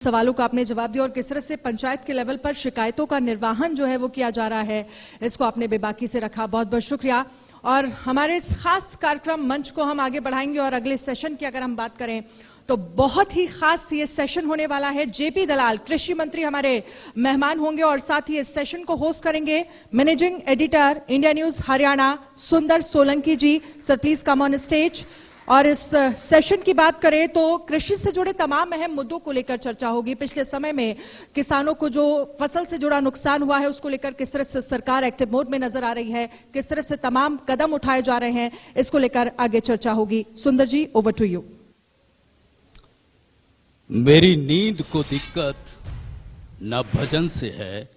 सवालों का आपने जवाब दिया और किस तरह से पंचायत के लेवल पर शिकायतों का निर्वाहन जो है वो किया जा रहा है, इसको आपने बेबाकी से रखा। बहुत बहुत शुक्रिया। और हमारे इस खास कार्यक्रम मंच को हम आगे बढ़ाएंगे और अगले सेशन की अगर हम बात करें तो बहुत ही खास ये सेशन होने वाला है। जेपी दलाल कृषि मंत्री हमारे मेहमान होंगे और साथ ही इस सेशन को होस्ट करेंगे managing editor India news Haryana Sundar Solanki ji. Sir please come on stage. और इस सेशन की बात करें तो कृषि से जुड़े तमाम अहम मुद्दों को लेकर चर्चा होगी। पिछले समय में किसानों को जो फसल से जुड़ा नुकसान हुआ है उसको लेकर किस तरह से सरकार एक्टिव मोड में नजर आ रही है, किस तरह से तमाम कदम उठाए जा रहे हैं, इसको लेकर आगे चर्चा होगी। सुंदर जी, ओवर टू यू। मेरी नींद को दिक्कत न भजन से है,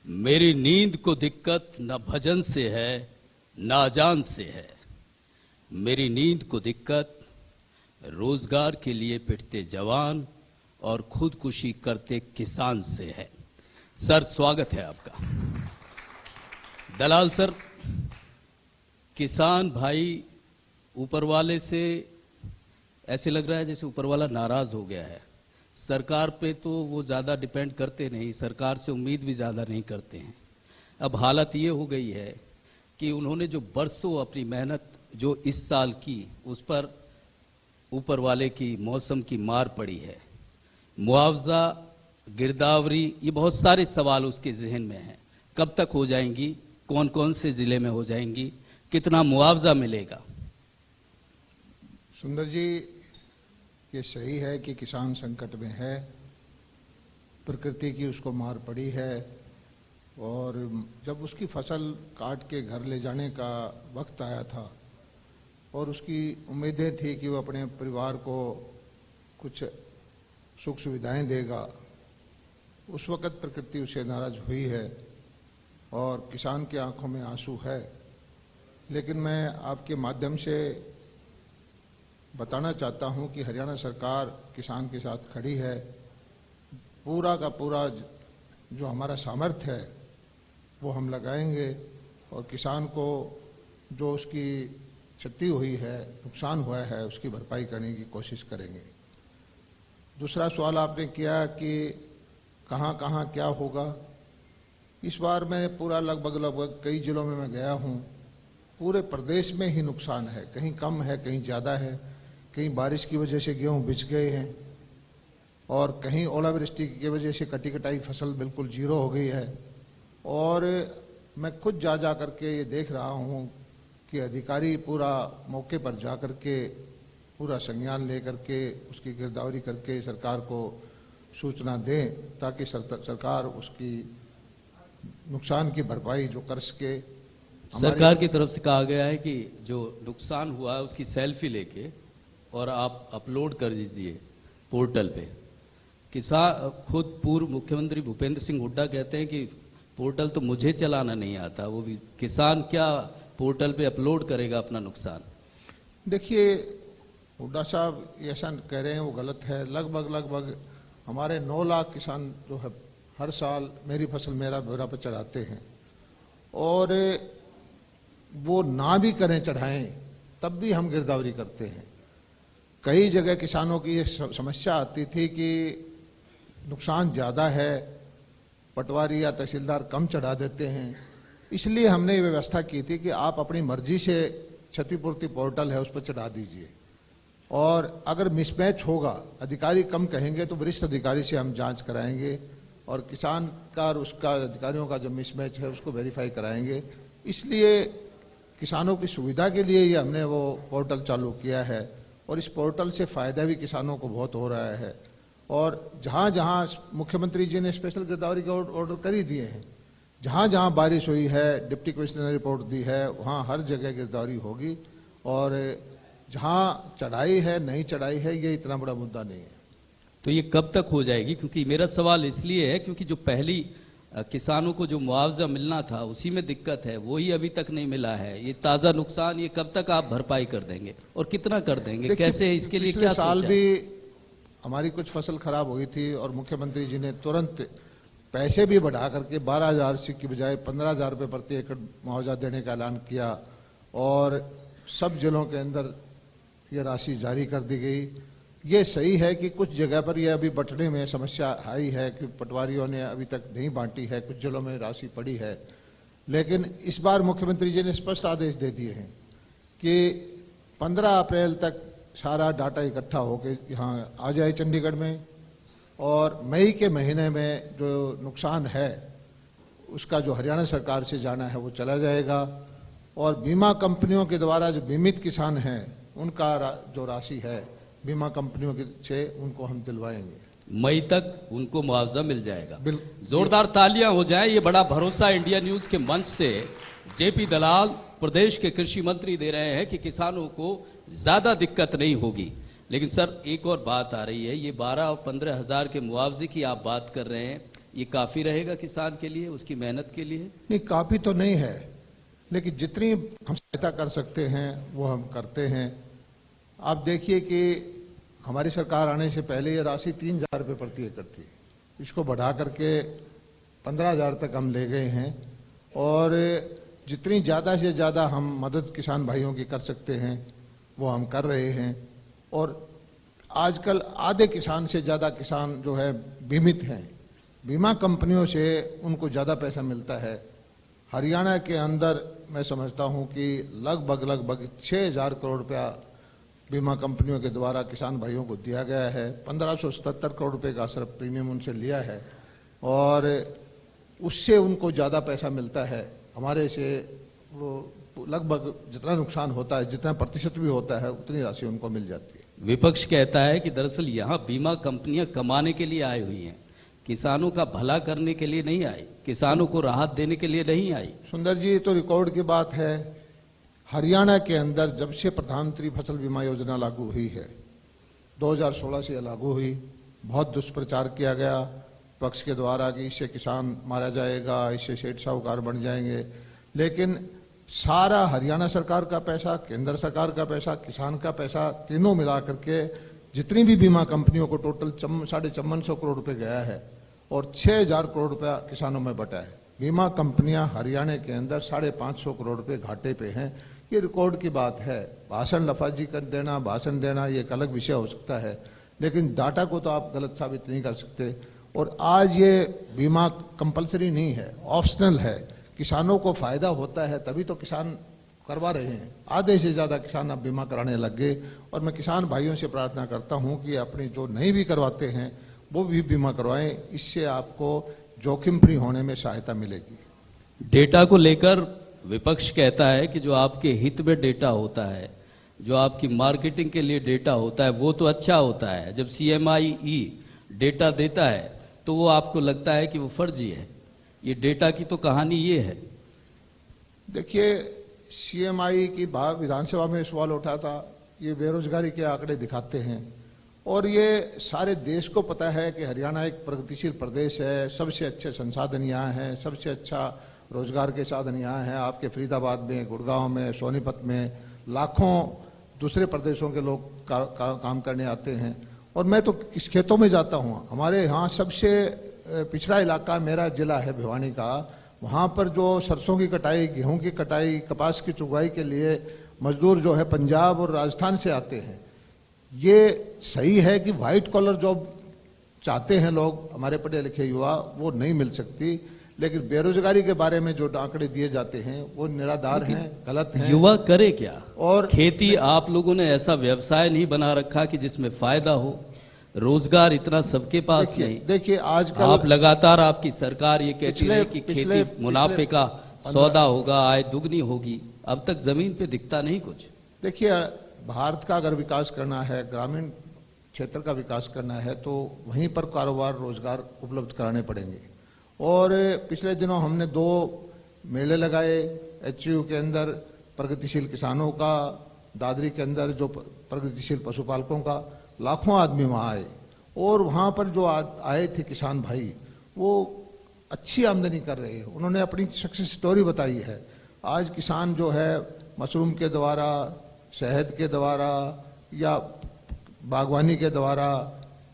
मेरी नींद को दिक्कत न भजन से है न अजान से है, मेरी नींद को दिक्कत रोजगार के लिए पिटते जवान और खुदकुशी करते किसान से है। सर स्वागत है आपका। दलाल सर, किसान भाई ऊपर वाले से ऐसे लग रहा है जैसे ऊपर वाला नाराज हो गया है। सरकार पे तो वो ज्यादा डिपेंड करते नहीं, सरकार से उम्मीद भी ज्यादा नहीं करते हैं। अब हालत ये हो गई है कि उन्होंने जो बरसों अपनी मेहनत जो इस साल की, उस पर ऊपर वाले की मौसम की मार पड़ी है। मुआवजा, गिरदावरी, ये बहुत सारे सवाल उसके जहन में हैं। कब तक हो जाएंगी, कौन कौन से जिले में हो जाएंगी, कितना मुआवजा मिलेगा? सुंदर जी, ये सही है कि किसान संकट में है, प्रकृति की उसको मार पड़ी है और जब उसकी फसल काट के घर ले जाने का वक्त आया था और उसकी उम्मीदें थी कि वो अपने परिवार को कुछ सुख सुविधाएं देगा, उस वक़्त प्रकृति उससे नाराज हुई है और किसान की आंखों में आंसू है। लेकिन मैं आपके माध्यम से बताना चाहता हूं कि हरियाणा सरकार किसान के साथ खड़ी है। पूरा का पूरा जो हमारा सामर्थ्य है वो हम लगाएंगे और किसान को जो उसकी क्षति हुई है, नुकसान हुआ है, उसकी भरपाई करने की कोशिश करेंगे। दूसरा सवाल आपने किया कि कहाँ कहाँ क्या होगा। इस बार मैं पूरा लगभग कई जिलों में मैं गया हूँ, पूरे प्रदेश में ही नुकसान है, कहीं कम है कहीं ज़्यादा है, कहीं बारिश की वजह से गेहूँ बिछ गए हैं और कहीं ओलावृष्टि की वजह से कटी कटाई फसल बिल्कुल जीरो हो गई है। और मैं खुद जा करके ये देख रहा हूँ कि अधिकारी पूरा मौके पर जा करके पूरा संज्ञान ले करके उसकी गिरदावरी करके सरकार को सूचना दें ताकि सरकार उसकी नुकसान की भरपाई जो कर सके। सरकार की तरफ से कहा गया है कि जो नुकसान हुआ है उसकी सेल्फी लेके और आप अपलोड कर दीजिए पोर्टल पे। किसान खुद पूर्व मुख्यमंत्री भूपेंद्र सिंह हुड्डा कहते हैं कि पोर्टल तो मुझे चलाना नहीं आता, वो भी किसान क्या पोर्टल पे अपलोड करेगा अपना नुकसान? देखिए, हुड्डा साहब ऐसा कह रहे हैं वो गलत है। लगभग हमारे 9 लाख किसान जो है हर साल मेरी फसल मेरा ब्यौरा पर चढ़ाते हैं और वो ना भी करें चढ़ाएं तब भी हम गिरदावरी करते हैं। कई जगह किसानों की ये समस्या आती थी कि नुकसान ज़्यादा है, पटवारी या तहसीलदार कम चढ़ा देते हैं, इसलिए हमने ये व्यवस्था की थी कि आप अपनी मर्जी से क्षतिपूर्ति पोर्टल है उस पर चढ़ा दीजिए और अगर मिसमैच होगा, अधिकारी कम कहेंगे तो वरिष्ठ अधिकारी से हम जांच कराएंगे और किसान का और उसका अधिकारियों का जो मिसमैच है उसको वेरीफाई कराएंगे। इसलिए किसानों की सुविधा के लिए ये हमने वो पोर्टल चालू किया है और इस पोर्टल से फ़ायदा भी किसानों को बहुत हो रहा है। और जहाँ जहाँ मुख्यमंत्री जी ने स्पेशल गिरदावरी के ऑर्डर कर ही दिए हैं, जहाँ जहाँ बारिश हुई है, डिप्टी कमिश्नर ने रिपोर्ट दी है, वहाँ हर जगह गिरदावरी होगी और जहाँ चढ़ाई है नहीं चढ़ाई है ये इतना बड़ा मुद्दा नहीं है। तो ये कब तक हो जाएगी? क्योंकि मेरा सवाल इसलिए है क्योंकि जो पहली किसानों को जो मुआवजा मिलना था उसी में दिक्कत है, वही अभी तक नहीं मिला है। ये ताज़ा नुकसान ये कब तक आप भरपाई कर देंगे और कितना कर देंगे, कैसे, इसके लिए क्या साल भी हमारी कुछ फसल खराब हुई थी और मुख्यमंत्री जी ने तुरंत पैसे भी बढ़ा करके 12,000 की बजाय 15,000 रुपये प्रति एकड़ मुआवजा देने का ऐलान किया और सब जिलों के अंदर ये राशि जारी कर दी गई। ये सही है कि कुछ जगह पर यह अभी बंटने में समस्या आई है कि पटवारियों ने अभी तक नहीं बांटी है, कुछ जिलों में राशि पड़ी है। लेकिन इस बार मुख्यमंत्री जी ने स्पष्ट आदेश दे दिए हैं कि 15 अप्रैल तक सारा डाटा इकट्ठा होकर यहाँ आ जाए चंडीगढ़ में, और मई के महीने में जो नुकसान है उसका जो हरियाणा सरकार से जाना है वो चला जाएगा, और बीमा कंपनियों के द्वारा जो बीमित किसान हैं उनका जो राशि है बीमा कंपनियों से उनको हम दिलवाएंगे। मई तक उनको मुआवजा मिल जाएगा। जोरदार तालियां हो जाएं। ये बड़ा भरोसा इंडिया न्यूज के मंच से जेपी दलाल प्रदेश के कृषि मंत्री दे रहे हैं कि किसानों को ज्यादा दिक्कत नहीं होगी। लेकिन सर एक और बात आ रही है, ये 12 और 15 हजार के मुआवजे की आप बात कर रहे हैं, ये काफी रहेगा किसान के लिए, उसकी मेहनत के लिए? नहीं, काफी तो नहीं है, लेकिन जितनी हम सहायता कर सकते हैं वो हम करते हैं। आप देखिए कि हमारी सरकार आने से पहले ये राशि 3,000 रुपये प्रति एकड़ थी, इसको बढ़ा करके 15,000 तक हम ले गए हैं, और जितनी ज़्यादा से ज़्यादा हम मदद किसान भाइयों की कर सकते हैं वो हम कर रहे हैं। और आजकल आधे किसान से ज़्यादा किसान जो है बीमित हैं, बीमा कंपनियों से उनको ज़्यादा पैसा मिलता है। हरियाणा के अंदर मैं समझता हूँ कि लगभग 6,000 करोड़ रुपया बीमा कंपनियों के द्वारा किसान भाइयों को दिया गया है। 1577 करोड़ रुपए का सिर्फ प्रीमियम उनसे लिया है, और उससे उनको ज़्यादा पैसा मिलता है। हमारे से वो लगभग जितना नुकसान होता है, जितना प्रतिशत भी होता है, उतनी राशि उनको मिल जाती है। विपक्ष कहता है कि दरअसल यहाँ बीमा कंपनियां कमाने के लिए आई हुई हैं, किसानों का भला करने के लिए नहीं आई, किसानों को राहत देने के लिए नहीं आई। सुंदर जी, तो रिकॉर्ड की बात है, हरियाणा के अंदर जब से प्रधानमंत्री फसल बीमा योजना लागू हुई है, 2016 से लागू हुई, बहुत दुष्प्रचार किया गया पक्ष के द्वारा कि इससे किसान मारा जाएगा, इससे सेठ साहूकार बन जाएंगे। लेकिन सारा हरियाणा सरकार का पैसा, केंद्र सरकार का पैसा, किसान का पैसा, तीनों मिला करके जितनी भी बीमा कंपनियों को टोटल 5450 करोड़ रुपए गया है, और 6,000 करोड़ रुपया किसानों में बटा है। बीमा कंपनियां हरियाणा के अंदर 550 करोड़ रुपए घाटे पे हैं। ये रिकॉर्ड की बात है। भाषण लफाजी कर देना, भाषण देना ये एक अलग विषय हो सकता है, लेकिन डाटा को तो आप गलत साबित नहीं कर सकते। और आज ये बीमा कंपलसरी नहीं है, ऑप्शनल है। किसानों को फायदा होता है तभी तो किसान करवा रहे हैं। आधे से ज्यादा किसान अब बीमा कराने लग गए, और मैं किसान भाइयों से प्रार्थना करता हूं कि अपनी जो नहीं भी करवाते हैं वो भी बीमा करवाएं, इससे आपको जोखिम फ्री होने में सहायता मिलेगी। डेटा को लेकर विपक्ष कहता है कि जो आपके हित में डेटा होता है, जो आपकी मार्केटिंग के लिए डेटा होता है, वो तो अच्छा होता है। जब CMIE डेटा देता है तो वो आपको लगता है कि वो फर्जी है। ये डेटा की तो कहानी ये है। देखिए, CMI की बात विधानसभा में सवाल उठा था, ये बेरोजगारी के आंकड़े दिखाते हैं, और ये सारे देश को पता है कि हरियाणा एक प्रगतिशील प्रदेश है, सबसे अच्छे संसाधन यहाँ हैं, सबसे अच्छा रोजगार के साधन यहाँ हैं। आपके फरीदाबाद में, गुड़गांव में, सोनीपत में लाखों दूसरे प्रदेशों के लोग काम करने आते हैं। और मैं तो किस खेतों में जाता हूँ, हमारे यहाँ सबसे पिछड़ा इलाका मेरा जिला है भिवानी का, वहाँ पर जो सरसों की कटाई, गेहूं की कटाई, कपास की चुगाई के लिए मजदूर जो है पंजाब और राजस्थान से आते हैं। ये सही है कि व्हाइट कॉलर जॉब चाहते हैं लोग, हमारे पढ़े लिखे युवा, वो नहीं मिल सकती। लेकिन बेरोजगारी के बारे में जो आंकड़े दिए जाते हैं वो निराधार हैं, गलत हैं। युवा करे क्या? और खेती आप लोगों ने ऐसा व्यवसाय नहीं बना रखा कि जिसमें फायदा हो। रोजगार इतना सबके पास नहीं। देखिए आजकल आप लगातार, आपकी सरकार ये कहती है कि खेती मुनाफे का सौदा होगा, आय दुगनी होगी, अब तक जमीन पे दिखता नहीं कुछ। देखिए, भारत का अगर विकास करना है, ग्रामीण क्षेत्र का विकास करना है, तो वहीं पर कारोबार, रोजगार उपलब्ध कराने पड़ेंगे। और पिछले दिनों हमने 2 मेले लगाए HU के अंदर प्रगतिशील किसानों का, दादरी के अंदर जो प्रगतिशील पशुपालकों का। लाखों आदमी वहाँ आए, और वहाँ पर जो आए थे किसान भाई, वो अच्छी आमदनी कर रहे हैं। उन्होंने अपनी सक्सेस स्टोरी बताई है। आज किसान जो है मशरूम के द्वारा, शहद के द्वारा, या बागवानी के द्वारा,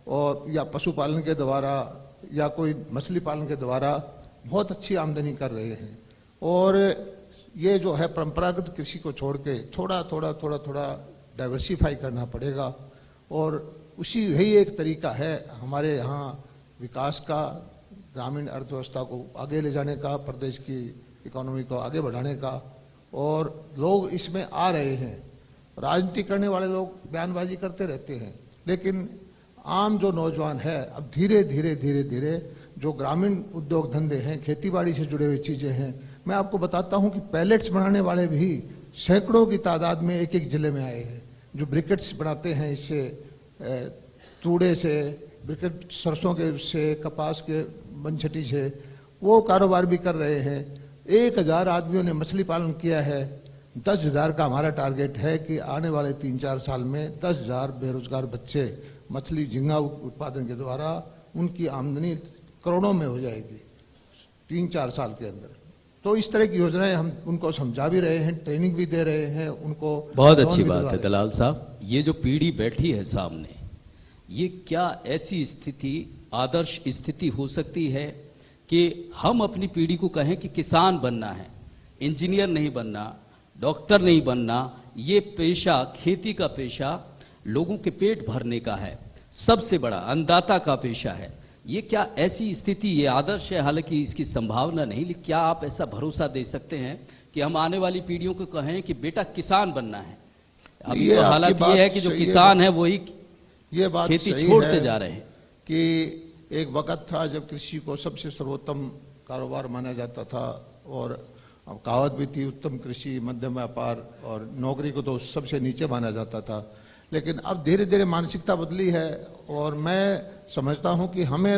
और या पशुपालन के द्वारा, या कोई मछली पालन के द्वारा बहुत अच्छी आमदनी कर रहे हैं। और ये जो है परंपरागत कृषि को छोड़ के थोड़ा थोड़ा डाइवर्सिफाई करना पड़ेगा, और उसी यही एक तरीका है हमारे यहाँ विकास का, ग्रामीण अर्थव्यवस्था को आगे ले जाने का, प्रदेश की इकोनॉमी को आगे बढ़ाने का। और लोग इसमें आ रहे हैं। राजनीति करने वाले लोग बयानबाजी करते रहते हैं, लेकिन आम जो नौजवान है अब धीरे धीरे धीरे धीरे जो ग्रामीण उद्योग धंधे हैं, खेतीबाड़ी से जुड़े हुई चीज़ें हैं, मैं आपको बताता हूं कि पैलेट्स बनाने वाले भी सैकड़ों की तादाद में एक एक जिले में आए हैं। जो ब्रिकेट्स बनाते हैं, इससे तूड़े से, ब्रिकेट सरसों के से, कपास के बनछटी से, वो कारोबार भी कर रहे हैं। 1000 आदमियों ने मछली पालन किया है। 10,000 का हमारा टारगेट है कि आने वाले 3-4 साल में 10,000 बेरोजगार बच्चे मछली झींगा उत्पादन के द्वारा उनकी आमदनी करोड़ों में हो जाएगी 3-4 साल के अंदर। तो इस तरह की योजनाएं हम उनको समझा भी रहे हैं, ट्रेनिंग भी दे रहे हैं उनको। बहुत अच्छी बात है दलाल साहब। ये जो पीढ़ी बैठी है सामने, ये क्या ऐसी स्थिति, आदर्श स्थिति हो सकती है कि हम अपनी पीढ़ी को कहें कि किसान बनना है, इंजीनियर नहीं बनना, डॉक्टर नहीं बनना, ये पेशा, खेती का पेशा लोगों के पेट भरने का है, सबसे बड़ा अन्नदाता का पेशा है। ये क्या ऐसी स्थिति, ये आदर्श है, हालांकि इसकी संभावना नहीं, लेकिन क्या आप ऐसा भरोसा दे सकते हैं कि हम आने वाली पीढ़ियों को कहें कि बेटा किसान बनना है? अभी तो हालात ये है कि जो किसान है वही ये बात खेती छोड़ते जा रहे हैं। कि एक वक्त था जब कृषि को सबसे सर्वोत्तम कारोबार माना जाता था, और कहावत भी थी, उत्तम कृषि मध्यम व्यापार, और नौकरी को तो सबसे नीचे माना जाता था। लेकिन अब धीरे धीरे मानसिकता बदली है, और मैं समझता हूं कि हमें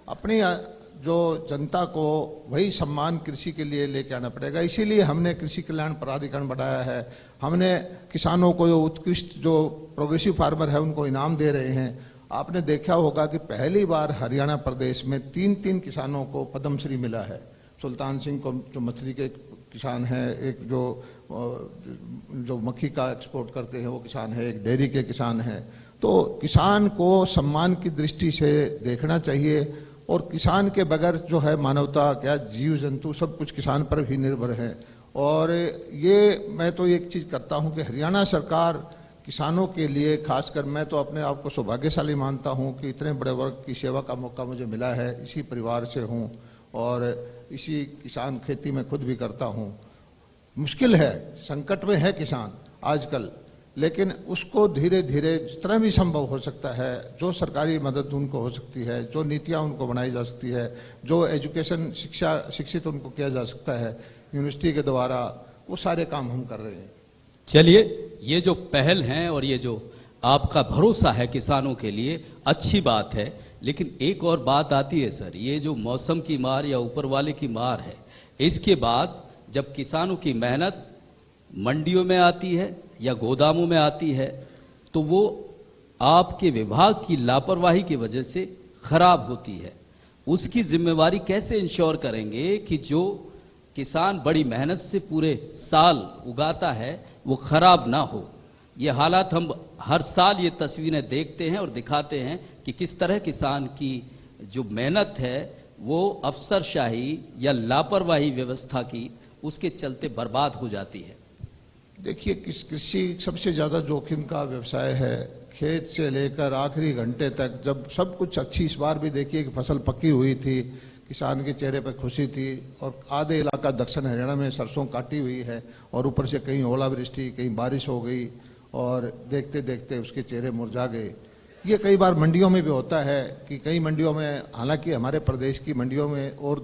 अपनी जो जनता को वही सम्मान कृषि के लिए लेके आना पड़ेगा। इसीलिए हमने कृषि कल्याण प्राधिकरण बनाया है। हमने किसानों को जो उत्कृष्ट, जो प्रोग्रेसिव फार्मर है, उनको इनाम दे रहे हैं। आपने देखा होगा कि पहली बार हरियाणा प्रदेश में 3 किसानों को पद्मश्री मिला है। सुल्तान सिंह को, जो मछली के किसान हैं, एक जो मक्खी का एक्सपोर्ट करते हैं वो किसान है, एक डेयरी के किसान हैं। तो किसान को सम्मान की दृष्टि से देखना चाहिए, और किसान के बगैर जो है मानवता, क्या जीव जंतु, सब कुछ किसान पर भी निर्भर है। और ये मैं तो एक चीज़ करता हूं कि हरियाणा सरकार किसानों के लिए, खासकर मैं तो अपने आप को सौभाग्यशाली मानता हूं कि इतने बड़े वर्ग की सेवा का मौका मुझे मिला है। इसी परिवार से हूं और इसी किसान खेती में खुद भी करता हूं। मुश्किल है, संकट में है किसान आजकल, लेकिन उसको धीरे धीरे जितना भी संभव हो सकता है, जो सरकारी मदद उनको हो सकती है, जो नीतियां उनको बनाई जा सकती है, जो एजुकेशन शिक्षित उनको किया जा सकता है यूनिवर्सिटी के द्वारा, वो सारे काम हम कर रहे हैं। चलिए, ये जो पहल है और ये जो आपका भरोसा है किसानों के लिए, अच्छी बात है। लेकिन एक और बात आती है सर, ये जो मौसम की मार या ऊपर वाले की मार है, इसके बाद जब किसानों की मेहनत मंडियों में आती है या गोदामों में आती है, तो वो आपके विभाग की लापरवाही की वजह से खराब होती है। उसकी जिम्मेवारी कैसे इंश्योर करेंगे कि जो किसान बड़ी मेहनत से पूरे साल उगाता है वो खराब ना हो? ये हालात हम हर साल ये तस्वीरें देखते हैं और दिखाते हैं कि किस तरह किसान की जो मेहनत है वो अफसरशाही या लापरवाही व्यवस्था की, उसके चलते बर्बाद हो जाती है। देखिए, कृषि सबसे ज़्यादा जोखिम का व्यवसाय है। खेत से लेकर आखिरी घंटे तक, जब सब कुछ अच्छी, इस बार भी देखिए कि फसल पकी हुई थी, किसान के चेहरे पर खुशी थी, और आधे इलाका दक्षिण हरियाणा में सरसों काटी हुई है, और ऊपर से कहीं ओलावृष्टि, कहीं बारिश हो गई, और देखते देखते उसके चेहरे मुरझा गए। ये कई बार मंडियों में भी होता है कि कई मंडियों में, हालांकि हमारे प्रदेश की मंडियों में और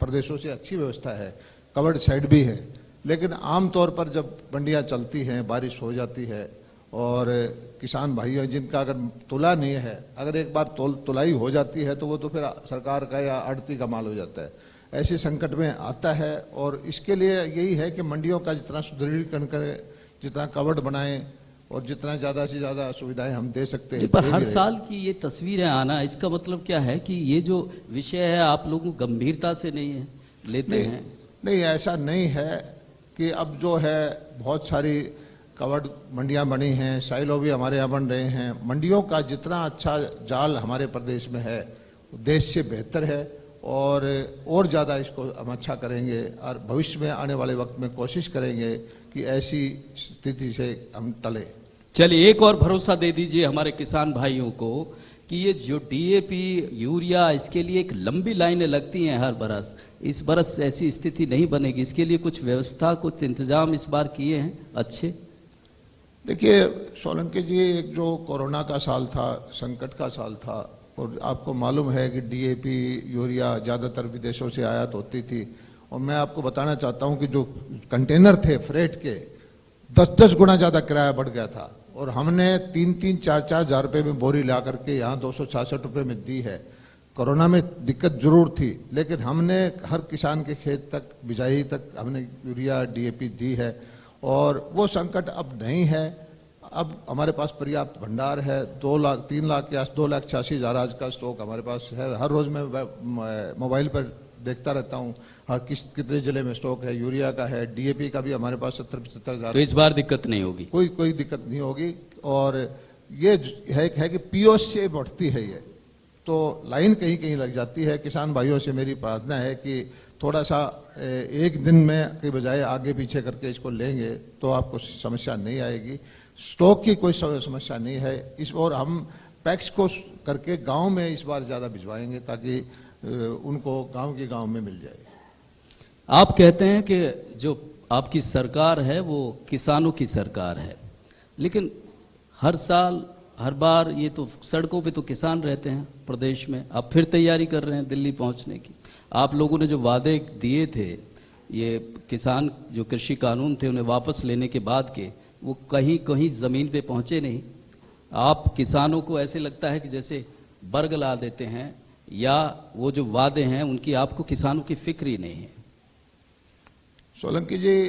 प्रदेशों से अच्छी व्यवस्था है, कवर्ड साइड भी है, लेकिन आमतौर पर जब मंडियां चलती हैं, बारिश हो जाती है, और किसान भाइयों जिनका अगर तुला नहीं है, अगर एक बार तुलाई हो जाती है तो वो तो फिर सरकार का या आड़ती का माल हो जाता है। ऐसे संकट में आता है, और इसके लिए यही है कि मंडियों का जितना सुदृढ़ीकरण करें, जितना कवर्ड बनाएं, और जितना ज़्यादा से ज़्यादा सुविधाएं हम दे सकते हैं। पर हर साल की ये तस्वीरें आना, इसका मतलब क्या है कि ये जो विषय है आप लोगों गंभीरता से नहीं लेते हैं? नहीं, ऐसा नहीं है कि अब जो है बहुत सारी कवर्ड मंडियां बनी हैं, साइलो भी हमारे यहाँ बन रहे हैं। मंडियों का जितना अच्छा जाल हमारे प्रदेश में है, देश से बेहतर है, और ज़्यादा इसको हम अच्छा करेंगे, और भविष्य में आने वाले वक्त में कोशिश करेंगे कि ऐसी स्थिति से हम टले। चलिए एक और भरोसा दे दीजिए हमारे किसान भाइयों को कि ये जो डीएपी यूरिया इसके लिए एक लंबी लाइनें लगती हैं हर बरस, इस बरस ऐसी स्थिति नहीं बनेगी, इसके लिए कुछ व्यवस्था कुछ इंतजाम इस बार किए हैं अच्छे? देखिए सोलंकी जी, एक जो कोरोना का साल था, संकट का साल था, और आपको मालूम है कि डीएपी यूरिया ज़्यादातर विदेशों से आयात होती थी, और मैं आपको बताना चाहता हूं कि जो कंटेनर थे फ्रेट के 10-10 गुना ज़्यादा किराया बढ़ गया था, और हमने 3-3, 4-4 हज़ार रुपये में बोरी ला करके यहाँ 266 रुपये में दी है। कोरोना में दिक्कत जरूर थी, लेकिन हमने हर किसान के खेत तक, बिजाई तक हमने यूरिया डीएपी दी है, और वो संकट अब नहीं है। अब हमारे पास पर्याप्त भंडार है। 3 लाख के आस 2,86,000 आज का स्टॉक हमारे पास है। हर रोज मैं मोबाइल पर देखता रहता हूँ हर कितने जिले में स्टॉक है, यूरिया का है, डीएपी का भी हमारे पास 70-75 हज़ार। तो इस बार दिक्कत नहीं होगी? कोई दिक्कत नहीं होगी। और ये है कि पीओएस से बढ़ती है ये, तो लाइन कहीं कहीं लग जाती है। किसान भाइयों से मेरी प्रार्थना है कि थोड़ा सा एक दिन में के बजाय आगे पीछे करके इसको लेंगे तो आपको समस्या नहीं आएगी। स्टॉक की कोई समस्या नहीं है। इस और हम पैक्स को करके गांव में इस बार ज़्यादा भिजवाएंगे ताकि उनको गांव के गांव में मिल जाए। आप कहते हैं कि जो आपकी सरकार है वो किसानों की सरकार है, लेकिन हर साल हर बार ये तो सड़कों पे तो किसान रहते हैं प्रदेश में। आप फिर तैयारी कर रहे हैं दिल्ली पहुंचने की। आप लोगों ने जो वादे दिए थे, ये किसान जो कृषि कानून थे उन्हें वापस लेने के बाद के, वो कहीं कहीं ज़मीन पे पहुंचे नहीं। आप किसानों को ऐसे लगता है कि जैसे बरगला देते हैं, या वो जो वादे हैं उनकी आपको किसानों की फिक्र ही नहीं है। सोलंकी जी,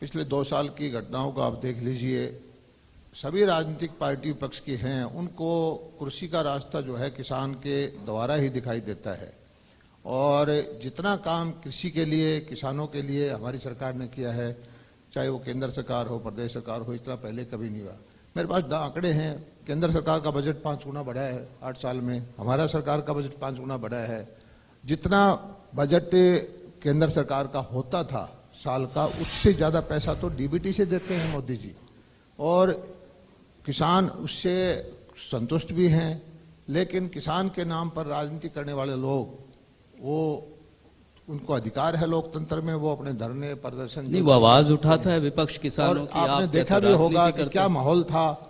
पिछले 2 साल की घटनाओं को आप देख लीजिए। सभी राजनीतिक पार्टी विपक्ष की हैं, उनको कुर्सी का रास्ता जो है किसान के द्वारा ही दिखाई देता है। और जितना काम कृषि के लिए, किसानों के लिए हमारी सरकार ने किया है, चाहे वो केंद्र सरकार हो, प्रदेश सरकार हो, इतना पहले कभी नहीं हुआ। मेरे पास आंकड़े हैं। केंद्र सरकार का बजट 5 गुना बढ़ा है 8 साल में, हमारा सरकार का बजट 5 गुना बढ़ा है। जितना बजट केंद्र सरकार का होता था साल का, उससे ज़्यादा पैसा तो डीबीटी से देते हैं मोदी जी, और किसान उससे संतुष्ट भी हैं। लेकिन किसान के नाम पर राजनीति करने वाले लोग, वो उनको अधिकार है लोकतंत्र में, वो अपने धरने प्रदर्शन नहीं, वो आवाज उठाता है विपक्ष किसानों की। आपने देखा भी होगा कि क्या माहौल था।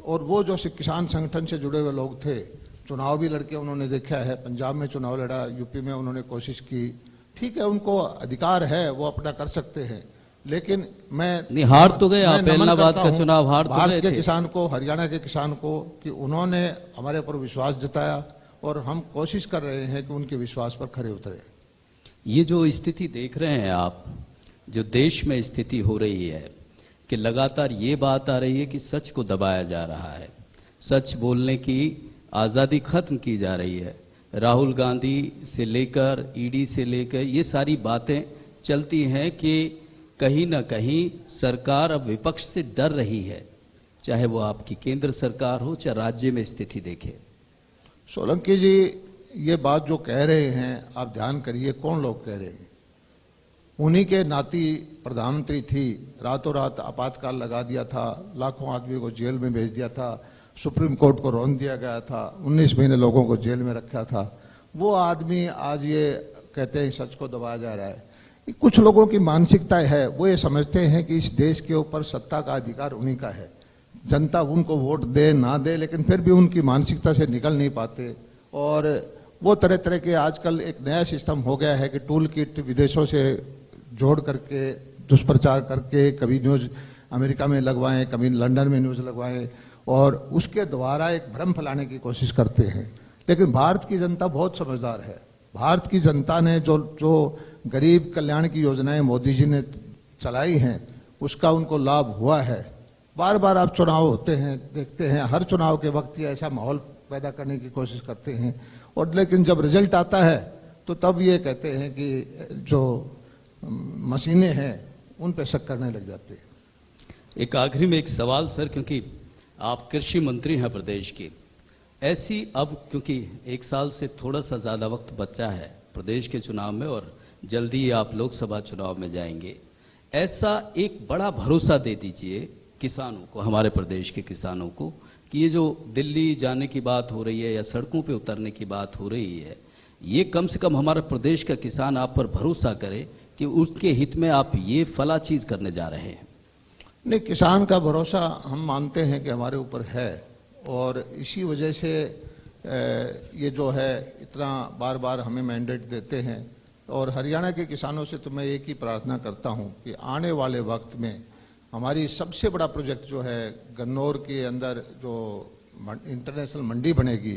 और वो जो किसान संगठन से जुड़े हुए लोग थे, चुनाव भी लड़के उन्होंने देखा है, पंजाब में चुनाव लड़ा, यूपी में उन्होंने कोशिश की। ठीक है, उनको अधिकार है, वो अपना कर सकते हैं। लेकिन मैं हार तो गए आप, एलनाबाद का चुनाव हार तो गए थे। भारत के किसान को, हरियाणा के किसान को, कि उन्होंने हमारे ऊपर विश्वास जताया, और हम कोशिश कर रहे हैं कि उनके विश्वास पर खरे उतरे। ये जो स्थिति देख रहे हैं आप, जो देश में स्थिति हो रही है कि लगातार ये बात आ रही है कि सच को दबाया जा रहा है, सच बोलने की आज़ादी खत्म की जा रही है। राहुल गांधी से लेकर ईडी से लेकर ये सारी बातें चलती हैं कि कहीं ना कहीं सरकार अब विपक्ष से डर रही है, चाहे वो आपकी केंद्र सरकार हो चाहे राज्य में स्थिति देखे। सोलंकी जी, ये बात जो कह रहे हैं, आप ध्यान करिए कौन लोग कह रहे हैं। उन्हीं के नाती प्रधानमंत्री थी, रातों रात आपातकाल लगा दिया था, लाखों आदमी को जेल में भेज दिया था, सुप्रीम कोर्ट को रौंद दिया गया था, 19 महीने लोगों को जेल में रखा था। वो आदमी आज ये कहते हैं सच को दबाया जा रहा है। कुछ लोगों की मानसिकता है, वो ये समझते हैं कि इस देश के ऊपर सत्ता का अधिकार उन्हीं का है, जनता उनको वोट दे ना दे, लेकिन फिर भी उनकी मानसिकता से निकल नहीं पाते। और वो तरह तरह के आजकल एक नया सिस्टम हो गया है कि टूल किट विदेशों से जोड़ करके दुष्प्रचार करके, कभी न्यूज़ अमेरिका में लगवाएं, कभी लंदन में न्यूज़ लगवाएं, और उसके द्वारा एक भ्रम फैलाने की कोशिश करते हैं। लेकिन भारत की जनता बहुत समझदार है। भारत की जनता ने जो गरीब कल्याण की योजनाएं मोदी जी ने चलाई हैं, उसका उनको लाभ हुआ है। बार बार आप चुनाव होते हैं, देखते हैं, हर चुनाव के वक्त ही ऐसा माहौल पैदा करने की कोशिश करते हैं, और लेकिन जब रिजल्ट आता है तो तब ये कहते हैं कि जो मशीनें हैं उन पे शक करने लग जाते हैं। एक आखिरी में एक सवाल सर, क्योंकि आप कृषि मंत्री हैं प्रदेश के, ऐसी अब क्योंकि 1 साल से थोड़ा सा ज़्यादा वक्त बचा है प्रदेश के चुनाव में और जल्दी ही आप लोकसभा चुनाव में जाएंगे, ऐसा एक बड़ा भरोसा दे दीजिए किसानों को, हमारे प्रदेश के किसानों को, कि ये जो दिल्ली जाने की बात हो रही है या सड़कों पे उतरने की बात हो रही है, ये कम से कम हमारा प्रदेश का किसान आप पर भरोसा करे कि उसके हित में आप ये फला चीज करने जा रहे हैं। नहीं, किसान का भरोसा हम मानते हैं कि हमारे ऊपर है, और इसी वजह से ये जो है इतना बार बार हमें मैंडेट देते हैं। और हरियाणा के किसानों से तो मैं एक ही प्रार्थना करता हूं कि आने वाले वक्त में हमारी सबसे बड़ा प्रोजेक्ट जो है गन्नौर के अंदर जो इंटरनेशनल मंडी बनेगी,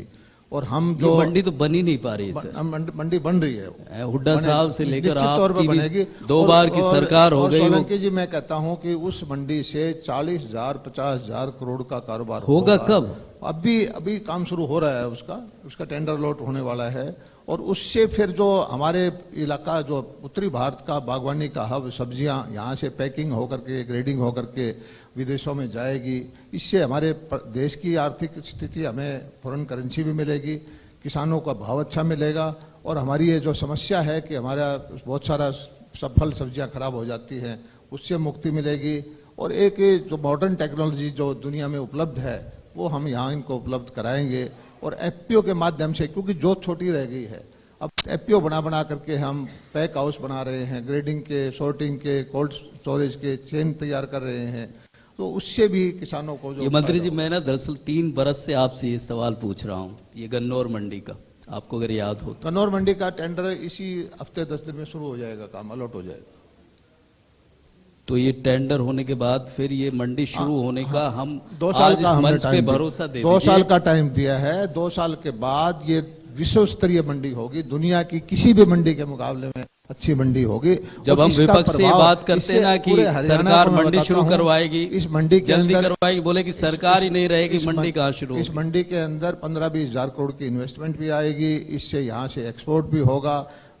और हम जो मंडी तो बन ही नहीं पा रही है, मंडी बन रही है, हुड्डा साहब से लेकर निश्चित तौर पर बनेगी। 2 बार की सरकार हो गई। सोलंकी जी, मैं कहता हूं कि उस मंडी से 40,000 50,000 करोड़ का कारोबार होगा। कब? अभी काम शुरू हो रहा है, उसका टेंडर लॉट होने वाला है। और उससे फिर जो हमारे इलाका, जो उत्तरी भारत का बागवानी का हब, सब्जियां यहाँ से पैकिंग होकर के, ग्रेडिंग होकर के विदेशों में जाएगी। इससे हमारे देश की आर्थिक स्थिति, हमें फॉरेन करेंसी भी मिलेगी, किसानों का भाव अच्छा मिलेगा, और हमारी ये जो समस्या है कि हमारा बहुत सारा फल सब्जियां खराब हो जाती हैं, उससे मुक्ति मिलेगी। और एक जो मॉडर्न टेक्नोलॉजी जो दुनिया में उपलब्ध है, वो हम यहाँ इनको उपलब्ध कराएंगे। और एफपीओ के माध्यम से, क्योंकि जोत छोटी रह गई है, अब एफपीओ बना करके हम पैक हाउस बना रहे हैं, ग्रेडिंग के, सॉर्टिंग के, कोल्ड स्टोरेज के चेन तैयार कर रहे हैं, तो उससे भी किसानों को जो ये मंत्री जी, मैं ना दरअसल 3 बरस से आपसे ये सवाल पूछ रहा हूँ, ये गन्नौर मंडी का, आपको अगर याद हो तो। गन्नौर मंडी का टेंडर इसी हफ्ते 10 दिन में शुरू हो जाएगा, काम अलॉट हो जाएगा। तो ये टेंडर होने के बाद फिर ये मंडी शुरू होने का हम 2 साल आज का इस हमने मंच पे टाइम भरोसा दे 2 साल का टाइम दिया है। 2 साल के बाद ये विश्व स्तरीय मंडी होगी, दुनिया की किसी भी मंडी के मुकाबले में अच्छी मंडी होगी। जब हम विपक्ष से बात करते हैं ना कि सरकार मंडी शुरू करवाएगी, इस मंडी के जल्दी अंदर करवाएगी, बोले कि सरकार ही नहीं रहेगी, मंडी कहाँ शुरू? इस मंडी के अंदर 15-20 हजार करोड़ की इन्वेस्टमेंट भी आएगी, इससे यहाँ से एक्सपोर्ट भी होगा।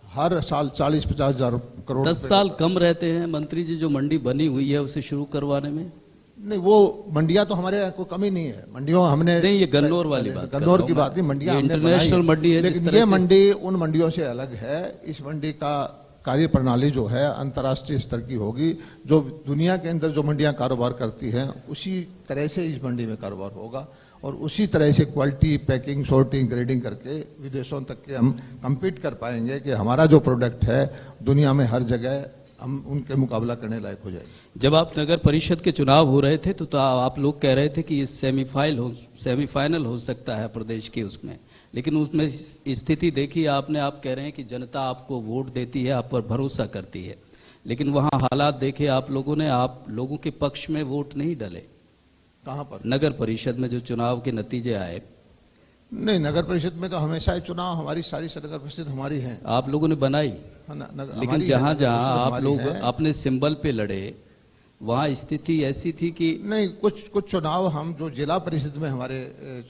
हर साल 40-50 हजार करोड़। 10 साल कम रहते हैं मंत्री जी जो मंडी बनी हुई है उसे शुरू करवाने में? नहीं, वो मंडियां तो हमारे यहाँ कोई कमी नहीं है, मंडियों हमने नहीं, ये गन्नौर वाली बात, गन्नौर की बात नहीं, मंडियां हमने इंटरनेशनल मंडी है, लेकिन ये मंडी उन मंडियों से अलग है। इस मंडी का कार्य प्रणाली जो है अंतर्राष्ट्रीय स्तर की होगी, जो दुनिया के अंदर जो मंडियां कारोबार करती हैं उसी तरह से इस मंडी में कारोबार होगा, और उसी तरह से क्वालिटी, पैकिंग, सॉर्टिंग, ग्रेडिंग करके विदेशों तक के हम कम्पीट कर पाएंगे कि हमारा जो प्रोडक्ट है दुनिया में हर जगह हम उनके मुकाबला करने लायक हो जाएंगे। जब आप नगर परिषद के चुनाव हो रहे थे तो आप लोग कह रहे थे कि ये सेमीफाइनल हो सकता है प्रदेश के उसमें, लेकिन उसमें स्थिति देखी आपने, आप कह रहे हैं कि जनता आपको वोट देती है, आप पर भरोसा करती है, लेकिन वहां हालात देखे आप लोगों ने, आप लोगों के पक्ष में वोट नहीं डले। कहां पर? नगर परिषद में जो चुनाव के नतीजे आए। नहीं, नगर परिषद में तो हमेशा ही चुनाव, हमारी सारी नगर परिषद हमारी है, आप लोगों ने बनाई, लेकिन जहां जहां आप लोग अपने सिंबल पे लड़े वहां स्थिति ऐसी थी कि नहीं, कुछ चुनाव हम जो जिला परिषद में हमारे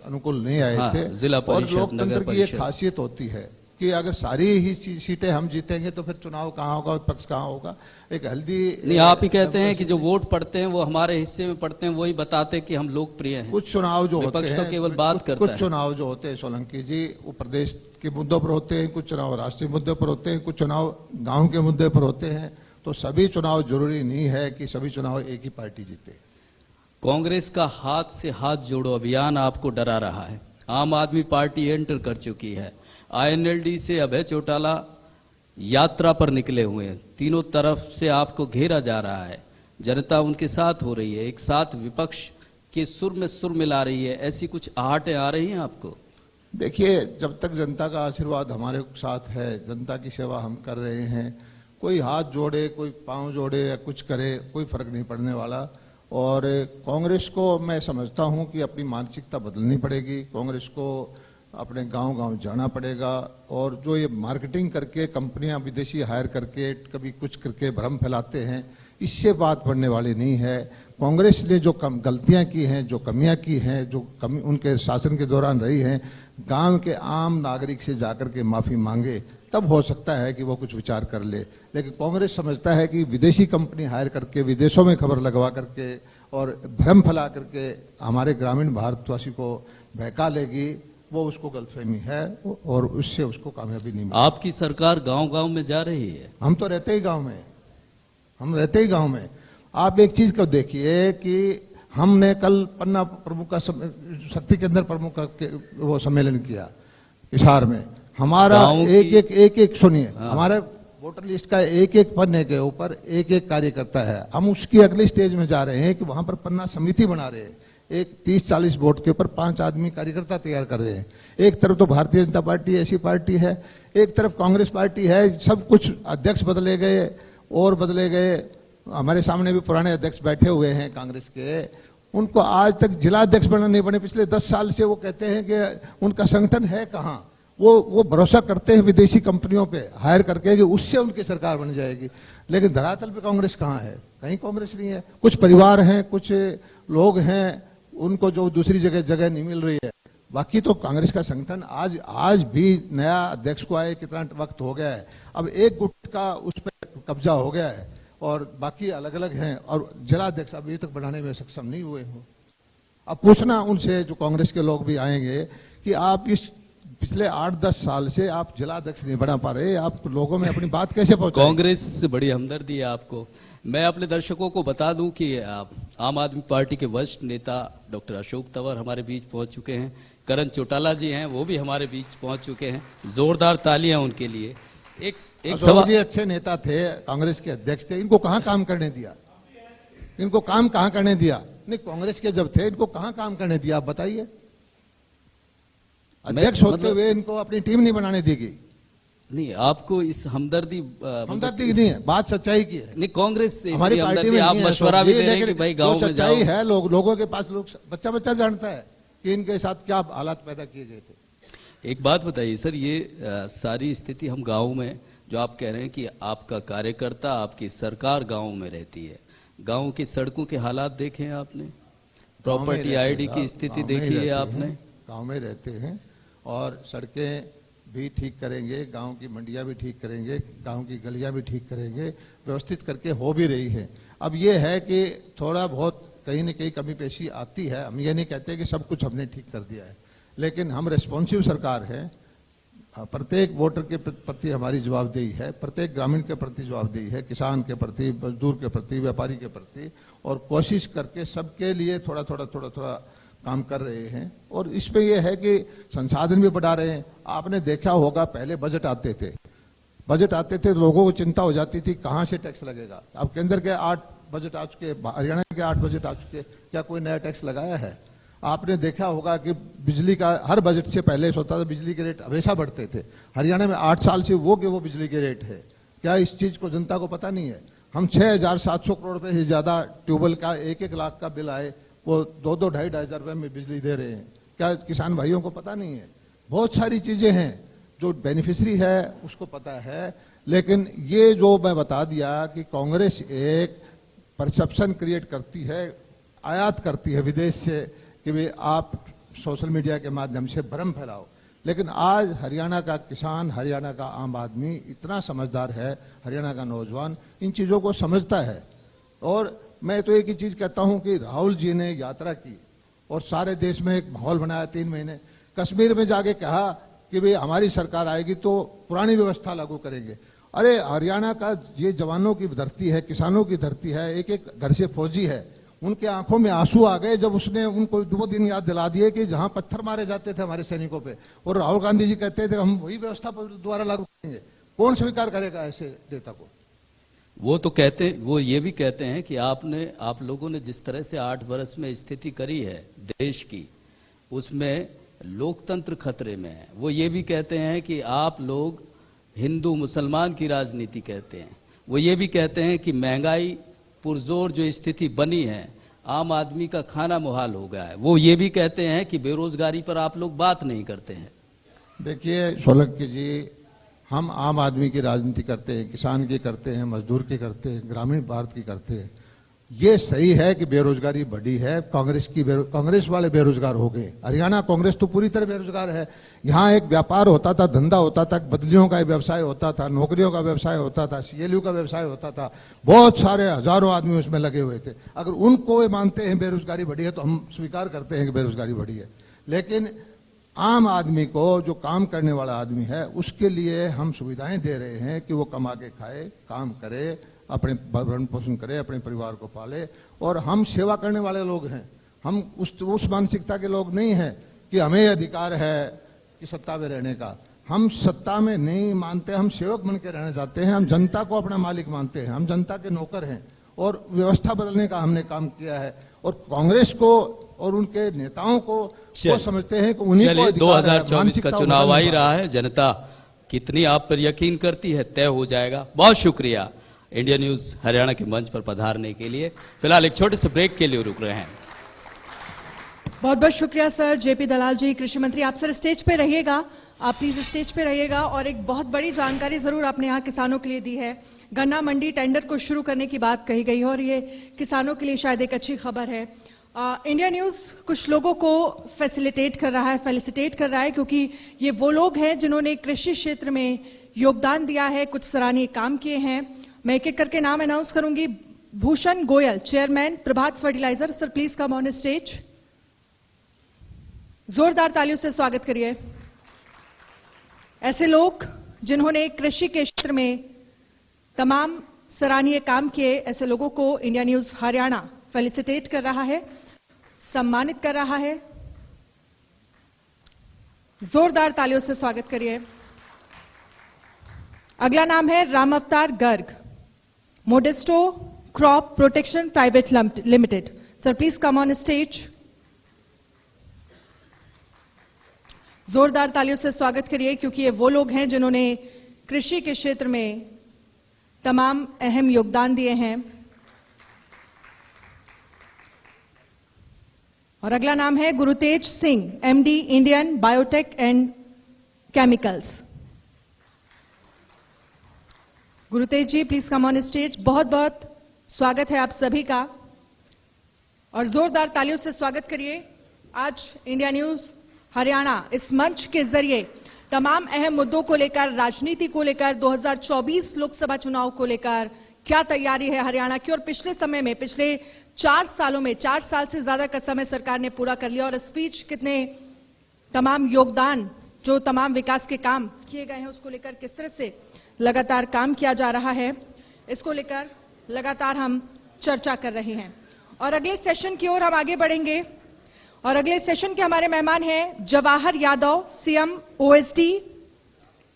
अनुकूल नहीं आए थे। जिला परिषद, और लोकतंत्र की एक खासियत होती है कि अगर सारी ही सीटें हम जीतेंगे तो फिर चुनाव कहाँ होगा, विपक्ष कहाँ होगा। एक हल्दी नहीं, आप ही कहते हैं कि जो वोट पड़ते हैं वो हमारे हिस्से में पड़ते हैं, वही बताते हैं कि हम लोकप्रिय हैं। कुछ चुनाव जो होते हैं, तो केवल बात करता है। कुछ चुनाव जो होते हैं सोलंकी जी, वो प्रदेश के मुद्दों पर होते हैं, कुछ चुनाव राष्ट्रीय मुद्दे पर होते हैं, कुछ चुनाव गाँव के मुद्दे पर होते हैं। तो सभी चुनाव जरूरी नहीं है कि सभी चुनाव एक ही पार्टी जीते। कांग्रेस का हाथ से हाथ जोड़ो अभियान आपको डरा रहा है। आम आदमी पार्टी एंटर कर चुकी है, आईएनएलडी से अभय चौटाला यात्रा पर निकले हुए हैं, तीनों तरफ से आपको घेरा जा रहा है, जनता उनके साथ हो रही है, एक साथ विपक्ष के सुर में सुर मिला रही है, ऐसी कुछ आहटें आ रही हैं आपको? देखिए, जब तक जनता का आशीर्वाद हमारे साथ है, जनता की सेवा हम कर रहे हैं, कोई हाथ जोड़े, कोई पांव जोड़े या कुछ करे, कोई फर्क नहीं पड़ने वाला। और कांग्रेस को मैं समझता हूं कि अपनी मानसिकता बदलनी पड़ेगी, कांग्रेस को अपने गांव-गांव जाना पड़ेगा, और जो ये मार्केटिंग करके कंपनियां विदेशी हायर करके कभी कुछ करके भ्रम फैलाते हैं, इससे बात बढ़ने वाली नहीं है। कांग्रेस ने जो गलतियां की हैं, जो कमियां की हैं, जो कमी उनके शासन के दौरान रही हैं, गांव के आम नागरिक से जाकर के माफी मांगे, तब हो सकता है कि वो कुछ विचार कर ले। लेकिन कांग्रेस समझता है कि विदेशी कंपनी हायर करके, विदेशों में खबर लगवा करके और भ्रम फैला करके हमारे ग्रामीण भारतवासी को बहका लेगी, वो उसको गलतफहमी है और उससे उसको कामयाबी नहीं मिलेगी। आपकी सरकार गांव-गांव में जा रही है। हम तो रहते ही गांव में, हम रहते ही गांव में। आप एक चीज को देखिए कि हमने कल पन्ना प्रमुख का शक्ति केंद्र प्रमुख का वो सम्मेलन किया हिसार में। हमारा एक सुनिए, हमारे वोटर लिस्ट का एक पन्ने के ऊपर एक कार्यकर्ता है। हम उसकी अगली स्टेज में जा रहे हैं कि वहां पर पन्ना समिति बना रहे हैं, एक 30-40 वोट के ऊपर 5 आदमी कार्यकर्ता तैयार कर रहे हैं। एक तरफ तो भारतीय जनता पार्टी ऐसी पार्टी है, एक तरफ कांग्रेस पार्टी है। सब कुछ अध्यक्ष बदले गए और बदले गए। हमारे सामने भी पुराने अध्यक्ष बैठे हुए हैं कांग्रेस के, उनको आज तक जिला अध्यक्ष बनना नहीं बने। पिछले 10 साल से वो कहते हैं कि उनका संगठन है कहाँ। वो भरोसा करते हैं विदेशी कंपनियों पे हायर करके कि उससे उनकी सरकार बन जाएगी, लेकिन धरातल पे कांग्रेस कहाँ है? कहीं कांग्रेस नहीं है। कुछ परिवार हैं, कुछ लोग हैं, उनको जो दूसरी जगह नहीं मिल रही है। बाकी तो कांग्रेस का संगठन आज भी नया अध्यक्ष को आए कितना वक्त हो गया है, अब एक गुट का उस पर कब्जा हो गया है और बाकी अलग अलग हैं और जिला अध्यक्ष अभी तक बनाने में सक्षम नहीं हुए हो। अब पूछना उनसे, जो कांग्रेस के लोग भी आएंगे, कि आप इस पिछले 8-10 साल से आप जिला अध्यक्ष नहीं बना पा रहे, आप लोगों में अपनी बात कैसे पहुंचाएं? कांग्रेस से बड़ी हमदर्दी है आपको। मैं अपने दर्शकों को बता दूं कि आम आदमी पार्टी के वरिष्ठ नेता डॉक्टर अशोक तंवर हमारे बीच पहुंच चुके हैं। करण चौटाला जी हैं, वो भी हमारे बीच पहुंच चुके हैं। जोरदार तालियां उनके लिए। एक सवाल, जी अच्छे नेता थे, कांग्रेस के अध्यक्ष थे, इनको कहां काम करने दिया? इनको काम कहां करने दिया? नहीं, कांग्रेस के जब थे इनको कहां काम करने दिया, आप बताइए। अध्यक्ष होते हुए इनको अपनी टीम नहीं बनाने देगी। नहीं, आपको इस हमदर्दी नहीं है, बात सच्चाई की है। नहीं, कांग्रेस से हमारी पार्टी में आप मशवरा भी दे रहे हैं कि भाई गांव में जाओ। सच्चाई है, लोगों के पास लोग बच्चा जानता है कि इनके साथ क्या हालात पैदा किए गए थे। एक बात बताइए सर, ये सारी स्थिति हम गांव में, जो आप कह रहे हैं कि आपका कार्यकर्ता, आपकी सरकार गांव में रहती है, गांव की सड़कों के हालात देखे हैं आपने? प्रॉपर्टी आईडी की स्थिति देखी है आपने? गांव में रहते हैं और सड़कें भी ठीक करेंगे, गांव की मंडियां भी ठीक करेंगे, गांव की गलियां भी ठीक करेंगे, व्यवस्थित करके हो भी रही है। अब ये है कि थोड़ा बहुत कहीं न कहीं कमी पेशी आती है। हम ये नहीं कहते कि सब कुछ हमने ठीक कर दिया है, लेकिन हम रिस्पॉन्सिव सरकार है। प्रत्येक वोटर के प्रति हमारी जवाबदेही है, प्रत्येक ग्रामीण के प्रति जवाबदेही है, किसान के प्रति, मजदूर के प्रति, व्यापारी के प्रति, और कोशिश करके सबके लिए थोड़ा थोड़ा काम कर रहे हैं। और इसमें यह है कि संसाधन भी बढ़ा रहे हैं। आपने देखा होगा, पहले बजट आते थे, लोगों को चिंता हो जाती थी कहां से टैक्स लगेगा। अब केंद्र के 8 बजट आ चुके, हरियाणा के 8 बजट आ चुके, क्या कोई नया टैक्स लगाया है? आपने देखा होगा कि बिजली का हर बजट से पहले होता था, बिजली के रेट हमेशा बढ़ते थे। हरियाणा में 8 साल से वो बिजली के रेट है। क्या इस चीज को जनता को पता नहीं है? हम 6,700 करोड़ रुपए से ज्यादा ट्यूबवेल का 1-1 लाख का बिल आए, वो 2-2-2.5 हजार रुपए में बिजली दे रहे हैं। क्या किसान भाइयों को पता नहीं है? बहुत सारी चीजें हैं जो बेनिफिशरी है उसको पता है, लेकिन ये जो मैं बता दिया कि कांग्रेस एक परसेप्शन क्रिएट करती है, आयात करती है विदेश से कि भाई आप सोशल मीडिया के माध्यम से भ्रम फैलाओ। लेकिन आज हरियाणा का किसान, हरियाणा का आम आदमी इतना समझदार है, हरियाणा का नौजवान इन चीजों को समझता है। और मैं तो एक ही चीज कहता हूं कि राहुल जी ने यात्रा की और सारे देश में एक माहौल बनाया। 3 महीने कश्मीर में जाके कहा कि भाई हमारी सरकार आएगी तो पुरानी व्यवस्था लागू करेंगे। अरे हरियाणा का ये जवानों की धरती है, किसानों की धरती है, एक घर से फौजी है, उनके आंखों में आंसू आ गए जब उसने उनको 2 दिन याद दिला दिए कि जहां पत्थर मारे जाते थे हमारे सैनिकों पे, और राहुल गांधी जी कहते थे हम वही व्यवस्था दोबारा लागू करेंगे। कौन स्वीकार करेगा ऐसे नेता को? वो तो कहते, वो ये भी कहते हैं कि आप लोगों ने जिस तरह से 8 वर्ष में स्थिति करी है देश की, उसमें लोकतंत्र खतरे में है। वो ये भी कहते हैं कि आप लोग हिंदू मुसलमान की राजनीति कहते हैं। वो ये भी कहते हैं कि महंगाई पुरजोर जो स्थिति बनी है, आम आदमी का खाना मुहाल हो गया है। वो ये भी कहते हैं कि बेरोजगारी पर आप लोग बात नहीं करते हैं। देखिए सोलंकी जी, हम आम आदमी की राजनीति करते हैं, किसान की करते हैं, मजदूर की करते हैं, ग्रामीण भारत की करते हैं। ये सही है कि बेरोजगारी बढ़ी है, कांग्रेस वाले बेरोजगार हो गए। हरियाणा कांग्रेस तो पूरी तरह बेरोजगार है। यहाँ एक व्यापार होता था, धंधा होता था, बदलियों का व्यवसाय होता था, नौकरियों का व्यवसाय होता था, CLU का व्यवसाय होता था, बहुत सारे हजारों आदमी उसमें लगे हुए थे। अगर उनको ये मानते हैं बेरोजगारी बढ़ी है तो हम स्वीकार करते हैं कि बेरोजगारी बढ़ी है। लेकिन आम आदमी को, जो काम करने वाला आदमी है, उसके लिए हम सुविधाएं दे रहे हैं कि वो कमा के खाए, काम करे, अपने भरण पोषण करे, अपने परिवार को पाले। और हम सेवा करने वाले लोग हैं, हम उस मानसिकता के लोग नहीं हैं कि हमें अधिकार है कि सत्ता में रहने का। हम सत्ता में नहीं मानते, हम सेवक बन के रहना चाहते हैं। हम जनता को अपना मालिक मानते हैं, हम जनता के नौकर हैं और व्यवस्था बदलने का हमने काम किया है। और कांग्रेस को और उनके नेताओं को वो समझते हैं कि उन्हीं को अधिकार है। 2024 का चुनाव आ ही रहा है, जनता कितनी आप पर यकीन करती है तय हो जाएगा। बहुत शुक्रिया इंडिया न्यूज हरियाणा के मंच पर पधारने के लिए। फिलहाल एक छोटे से ब्रेक के लिए रुक रहे हैं। बहुत बहुत शुक्रिया सर। जेपी दलाल जी, कृषि मंत्री, आप सर स्टेज पे रहिएगा, आप प्लीज स्टेज पे रहिएगा। और एक बहुत बड़ी जानकारी जरूर आपने यहाँ किसानों के लिए दी है। गन्ना मंडी टेंडर को शुरू करने की बात कही गई है और ये किसानों के लिए शायद एक अच्छी खबर है। इंडिया न्यूज कुछ लोगों को फेलिसिटेट कर रहा है क्योंकि ये वो लोग हैं जिन्होंने कृषि क्षेत्र में योगदान दिया है, कुछ सराहनीय काम किए हैं। मैं एक एक करके नाम अनाउंस करूंगी। Bhushan Goyal, chairman Prabhat fertiliser, sir please come on stage. जोरदार तालियों से स्वागत करिए। ऐसे लोग जिन्होंने कृषि के क्षेत्र में तमाम सराहनीय काम किए, ऐसे लोगों को इंडिया न्यूज हरियाणा फेलिसिटेट कर रहा है, सम्मानित कर रहा है। जोरदार तालियों से स्वागत करिए। अगला नाम है Ram Avtar Garg, Modesto crop protection private limited, sir please come on stage. जोरदार तालियों से स्वागत करिए क्योंकि ये वो लोग हैं जिन्होंने कृषि के क्षेत्र में तमाम अहम योगदान दिए हैं। और अगला नाम है Gurtej Singh, MD Indian Biotech and Chemicals. Gurtej ji please come on stage. बहुत बहुत स्वागत है आप सभी का और जोरदार तालियों से स्वागत करिए। आज इंडिया न्यूज हरियाणा इस मंच के जरिए तमाम अहम मुद्दों को लेकर, राजनीति को लेकर, 2024 लोकसभा चुनाव को लेकर क्या तैयारी है हरियाणा की, और पिछले समय में, पिछले 4 सालों में, 4 साल से ज्यादा का समय सरकार ने पूरा कर लिया और स्पीच कितने तमाम योगदान, जो तमाम विकास के काम किए गए हैं उसको लेकर किस तरह से लगातार काम किया जा रहा है, इसको लेकर लगातार हम चर्चा कर रहे हैं। और अगले सेशन की ओर हम आगे बढ़ेंगे और अगले सेशन के हमारे मेहमान हैं जवाहर यादव, सीएम ओएसडी,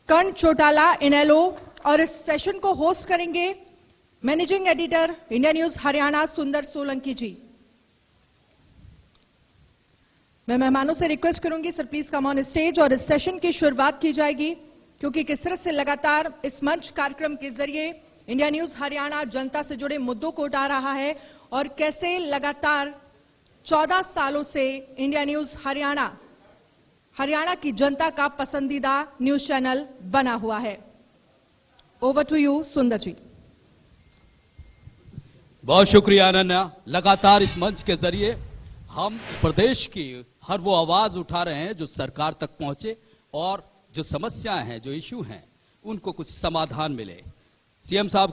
कर्ण चौटाला, इनेलो, और इस सेशन को होस्ट करेंगे managing editor India news Haryana Sundar Solanki जी। मैं मेहमानों से रिक्वेस्ट करूंगी sir please come on stage और इस सेशन की शुरुआत की जाएगी क्योंकि किस तरह से लगातार इस मंच कार्यक्रम के जरिए इंडिया न्यूज हरियाणा जनता से जुड़े मुद्दों को उठा रहा है और कैसे लगातार 14 सालों से इंडिया न्यूज हरियाणा की जनता का पसंदीदा न्यूज चैनल बना हुआ है। ओवर टू यू सुंदर जी। बहुत शुक्रिया अनन्या। लगातार इस मंच के जरिए हम प्रदेश की हर वो आवाज उठा रहे हैं जो सरकार तक पहुंचे और जो समस्याएं हैं, जो इशू हैं, उनको कुछ समाधान मिले। सीएम साहब